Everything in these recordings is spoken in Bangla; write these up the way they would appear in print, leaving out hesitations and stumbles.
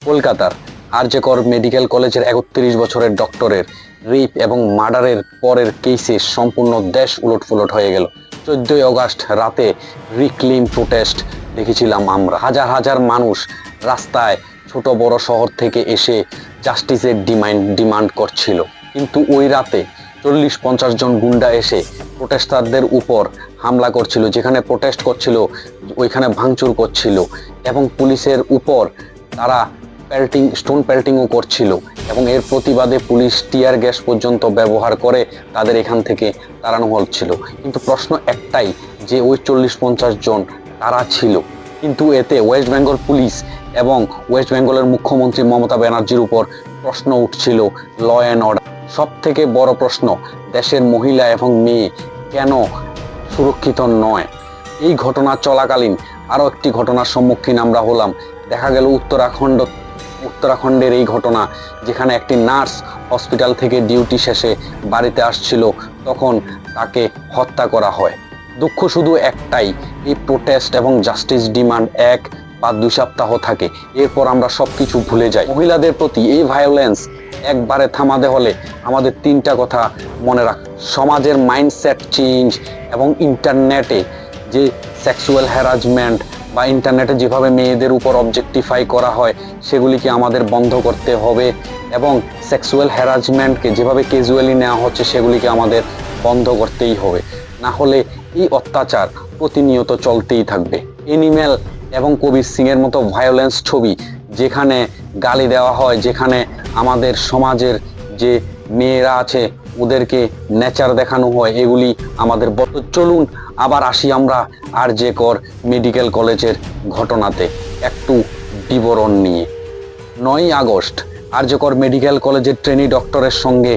কলকাতার আরজে কর মেডিকেল কলেজের ৩১ বছরের ডক্টরের রেপ এবং মার্ডারের পরের কেসে সম্পূর্ণ দেশ উলটপুলট হয়ে গেল। ১৪ই অগাস্ট রাতে রিক্লিন প্রোটেস্ট দেখেছিলাম আমরা। হাজার হাজার মানুষ রাস্তায় ছোট বড় শহর থেকে এসে জাস্টিসের ডিমান্ড করছিল। কিন্তু ওই রাতে ৪০-৫০ জন গুন্ডা এসে প্রোটেস্টারদের উপর হামলা করছিল। যেখানে প্রোটেস্ট করছিল ওইখানে ভাঙচুর করছিল এবং পুলিশের উপর তারা স্টোন পেল্টিংও করছিল এবং এর প্রতিবাদে পুলিশ টিয়ার গ্যাস পর্যন্ত ব্যবহার করে তাদের এখান থেকে তাড়ানো হচ্ছিল। কিন্তু প্রশ্ন একটাই যে ওই ৪০-৫০ জন তারা ছিল। কিন্তু এতে ওয়েস্ট বেঙ্গল পুলিশ এবং ওয়েস্ট বেঙ্গলের মুখ্যমন্ত্রী মমতা ব্যানার্জির উপর প্রশ্ন উঠছিল ল অ্যান্ড অর্ডার। সব থেকে বড় প্রশ্ন, দেশের মহিলা এবং মেয়ে কেন সুরক্ষিত নয়? এই ঘটনা চলাকালীন আরও একটি ঘটনার সম্মুখীন আমরা হলাম। দেখা গেল উত্তরাখণ্ডের এই ঘটনা, যেখানে একটি নার্স হসপিটাল থেকে ডিউটি শেষে বাড়িতে আসছিল, তখন তাকে হত্যা করা হয়। দুঃখ শুধু একটাই, এই প্রোটেস্ট এবং জাস্টিস ডিমান্ড ১ বা ২ সপ্তাহ থাকে, এরপর আমরা সব কিছু ভুলে যাই। মহিলাদের প্রতি এই ভায়োলেন্স একবারে থামাতে হলে আমাদের ৩টা কথা মনে রাখ। সমাজের মাইন্ডসেট চেঞ্জ এবং ইন্টারনেটে যে সেক্সুয়াল হ্যারাসমেন্ট বা ইন্টারনেটে যেভাবে মেয়েদের উপর অবজেক্টিফাই করা হয় সেগুলিকে আমাদের বন্ধ করতে হবে এবং সেক্সুয়াল হ্যারাসমেন্টকে যেভাবে ক্যাজুয়ালি নেওয়া হচ্ছে সেগুলিকে আমাদের বন্ধ করতেই হবে। না হলে এই অত্যাচার প্রতিনিয়ত চলতেই থাকবে। এনিম্যাল এবং কবির সিংয়ের মতো ভায়োলেন্স ছবি যেখানে গালি দেওয়া হয়, যেখানে আমাদের সমাজের যে মেয়েরা আছে ওদেরকে নেচার দেখানো হয়, এগুলি আমাদের চলুন আবার আসি আমরা আরজে কর মেডিকেল কলেজের ঘটনাতে একটু বিবরণ নিয়ে। ৯ই আগস্ট আরজে কর মেডিকেল কলেজের ট্রেনি ডক্টরের সঙ্গে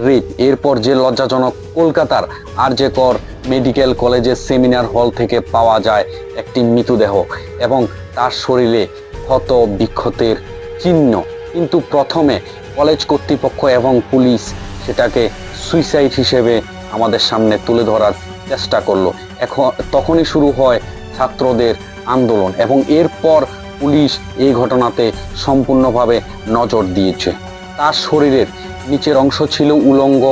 রেপ, এরপর যে লজ্জাজনক কলকাতার আরজে কর মেডিকেল কলেজের সেমিনার হল থেকে পাওয়া যায় একটি মৃতদেহ এবং তার শরীরে ক্ষত বিক্ষতের চিহ্ন। কিন্তু প্রথমে কলেজ কর্তৃপক্ষ এবং পুলিশ সেটাকে সুইসাইড হিসেবে আমাদের সামনে তুলে ধরার চেষ্টা করলো। তখনই শুরু হয় ছাত্রদের আন্দোলন এবং এরপর পুলিশ এই ঘটনাতে সম্পূর্ণভাবে নজর দিয়েছে। তার শরীরের নিচের অংশ ছিল উলঙ্গ,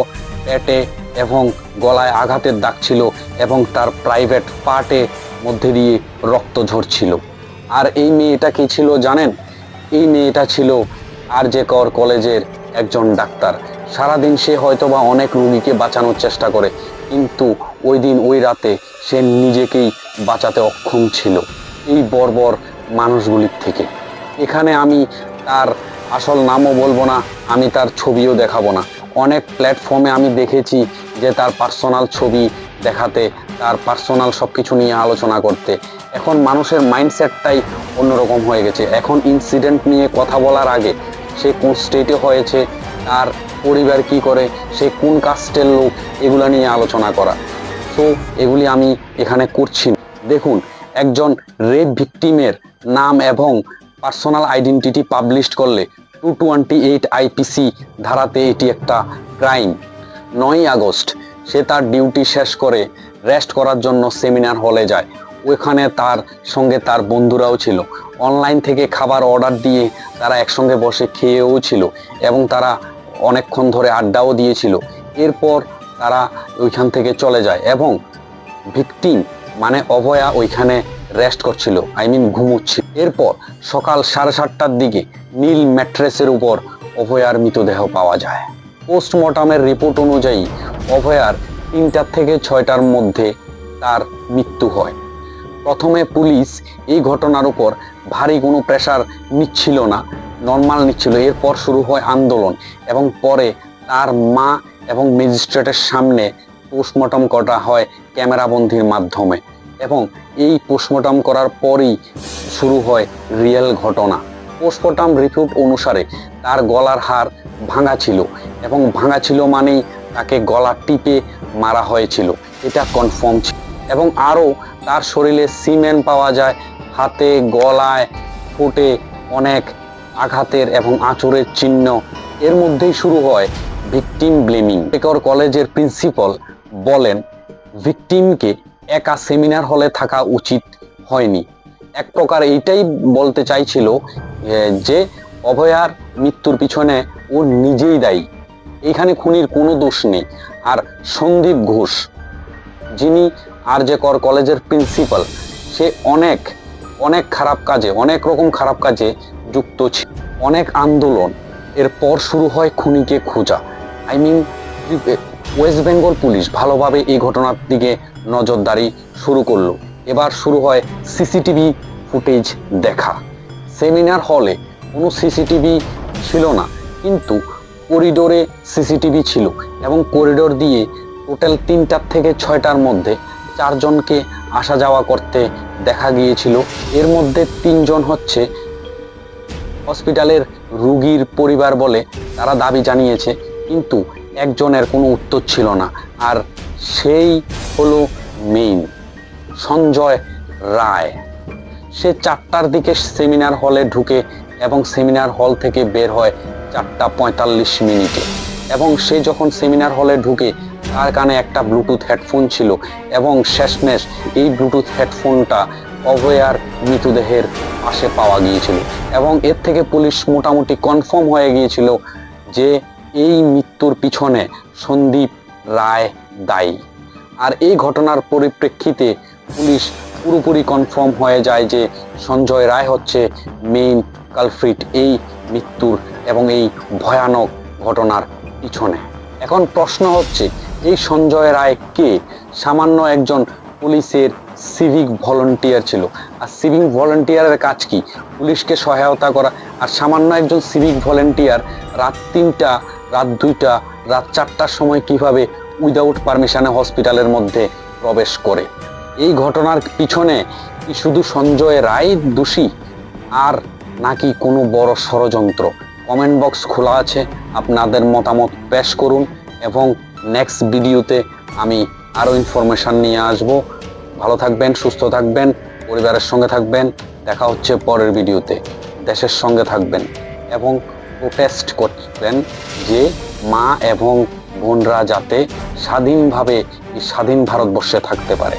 পেটে এবং গলায় আঘাতের দাগ ছিল এবং তার প্রাইভেট পার্টের মধ্যে দিয়ে রক্ত ঝরছিল। আর এই মেয়েটা কি ছিল জানেন? এই মেয়েটা ছিল আরজে কর কলেজের একজন ডাক্তার। সারাদিন সে হয়তোবা অনেক রোগীকে বাঁচানোর চেষ্টা করে, কিন্তু ওই দিন ওই রাতে সে নিজেকেই বাঁচাতে অক্ষম ছিল এই বর্বর মানুষগুলির থেকে। এখানে আমি তার আসল নামও বলবো না, আমি তার ছবিও দেখাবো না। অনেক প্ল্যাটফর্মে আমি দেখেছি যে তার পার্সোনাল ছবি দেখাতে, তার পার্সোনাল সব কিছু নিয়ে আলোচনা করতে। এখন মানুষের মাইন্ডসেটটাই অন্যরকম হয়ে গেছে। এখন ইনসিডেন্ট নিয়ে কথা বলার আগে সে কোন স্টেটে হয়েছে, তার পরিবার কি করে, সে কোন কাস্টের লোক, এগুলো নিয়ে আলোচনা করা। সো এগুলি আমি এখানে করছি না। দেখুন, একজন রেপ ভিকটিমের নাম এবং পার্সোনাল আইডেন্টিটি পাবলিশ করলে 228 আইপিসি ধারাতে এটি একটা ক্রাইম। ৯ই আগস্ট সে তার ডিউটি শেষ করে রেস্ট করার জন্য সেমিনার হলে যায়। ওইখানে তার সঙ্গে তার বন্ধুরাও ছিল। অনলাইন থেকে খাবার অর্ডার দিয়ে তারা একসঙ্গে বসে খেয়েও ছিল এবং তারা অনেকক্ষণ ধরে আড্ডাও দিয়েছিল। এরপর তারা ওইখান থেকে চলে যায় এবং ভিকটিম মানে অভয়া ওইখানে রেস্ট করছিল, ঘুমোচ্ছিল। এরপর সকাল 7:30টার দিকে নীল ম্যাট্রেসের উপর অভয়ার মৃতদেহ পাওয়া যায়। পোস্টমর্টমের রিপোর্ট অনুযায়ী অভয়ার 3টা থেকে 6টার মধ্যে তার মৃত্যু হয়। প্রথমে পুলিশ এই ঘটনার উপর ভারী কোনো প্রেশার নিচ্ছিল না, নর্মাল নিচ্ছিল। এরপর শুরু হয় আন্দোলন এবং পরে তার মা এবং ম্যাজিস্ট্রেটের সামনে পোস্টমর্টম করা হয় ক্যামেরাবন্দির মাধ্যমে এবং এই পোস্টমর্টম করার পরই শুরু হয় রিয়েল ঘটনা। পোস্টমর্টম রিপোর্ট অনুসারে তার গলার হাড় ভাঙা ছিল এবং ভাঙা ছিল মানেই তাকে গলা টিপে মারা হয়েছিল, এটা কনফার্ম ছিল। এবং আরও তার শরীরে সিমেন্ট পাওয়া যায়, হাতে গলায় ফুটে অনেক আঘাতের এবং আঁচড়ের চিহ্ন। এর মধ্যেই শুরু হয় ভিকটিম ব্লেমিং। কর কলেজের প্রিন্সিপাল বলেন ভিকটিমকে একা সেমিনার হলে থাকা উচিত হয়নি। এক প্রকার এইটাই বলতে চাইছিল যে অভয়ার মৃত্যুর পিছনে ও নিজেই দায়ী, এখানে খুনির কোনো দোষ নেই। আর সন্দীপ ঘোষ, যিনি আরজে কর কলেজের প্রিন্সিপাল, সে অনেক অনেক খারাপ কাজে, অনেক রকম খারাপ কাজে যুক্ত ছিল। অনেক আন্দোলন, এরপর শুরু হয় খুনিকে খোঁজা। I mean West Bengal police ভালোভাবে এই ঘটনার দিকে নজরদারি শুরু করলো। এবার শুরু হয় সিসিটিভি ফুটেজ দেখা। সেমিনার হলে কোনো সিসিটিভি ছিল না, কিন্তু করিডোরে সিসিটিভি ছিল এবং করিডোর দিয়ে টোটাল 3টার থেকে 6টার মধ্যে 4 জনকে আসা যাওয়া করতে দেখা গিয়েছিল। এর মধ্যে 3 জন হচ্ছে হসপিটালের রোগীর পরিবার বলে তারা দাবি জানিয়েছে, কিন্তু একজনের কোনো উত্তর ছিল না। আর সেই হলো মেইন সঞ্জয় রায়। সে 4টার দিকে সেমিনার হলে ঢুকে এবং সেমিনার হল থেকে বের হয় 4:45 এবং সে যখন সেমিনার হলে ঢুকে তার কানে একটা ব্লুটুথ হেডফোন ছিল এবং শেষমেশ এই ব্লুটুথ হেডফোনটা অভয়ার মৃতদেহের পাশে পাওয়া গিয়েছিল এবং এর থেকে পুলিশ মোটামুটি কনফার্ম হয়ে গিয়েছিল যে এই মৃত্যুর পিছনে সন্দীপ রায় দায়ী। আর এই ঘটনার পরিপ্রেক্ষিতে পুলিশ পুরোপুরি কনফার্ম হয়ে যায় যে সঞ্জয় রায় হচ্ছে মেইন কালফ্রিট এই মৃত্যুর এবং এই ভয়ানক ঘটনার পিছনে। এখন প্রশ্ন হচ্ছে, এই সঞ্জয় রায় কে? সামান্য একজন পুলিশের সিভিক ভলান্টিয়ার ছিল। আর সিভিক ভলান্টিয়ারের কাজ কি? পুলিশকে সহায়তা করা। আর সামান্য একজন সিভিক ভলান্টিয়ার রাত 3টা, রাত 2টা, রাত 4টার সময় কিভাবে উইদাউট পারমিশনে হসপিটালের মধ্যে প্রবেশ করে? এই ঘটনার পিছনে কি শুধু সঞ্জয় রায় দোষী, আর নাকি কোনো বড় ষড়যন্ত্র? কমেন্ট বক্স খোলা আছে, আপনাদের মতামত পেশ করুন এবং নেক্সট ভিডিওতে আমি আরও ইনফরমেশন নিয়ে আসব। ভালো থাকবেন, সুস্থ থাকবেন, পরিবারের সঙ্গে থাকবেন। দেখা হচ্ছে পরের ভিডিওতে। দেশের সঙ্গে থাকবেন এবং প্রোটেস্ট করবেন যে মা এবং বোনরা যাতে স্বাধীনভাবে স্বাধীন ভারতবর্ষে থাকতে পারে।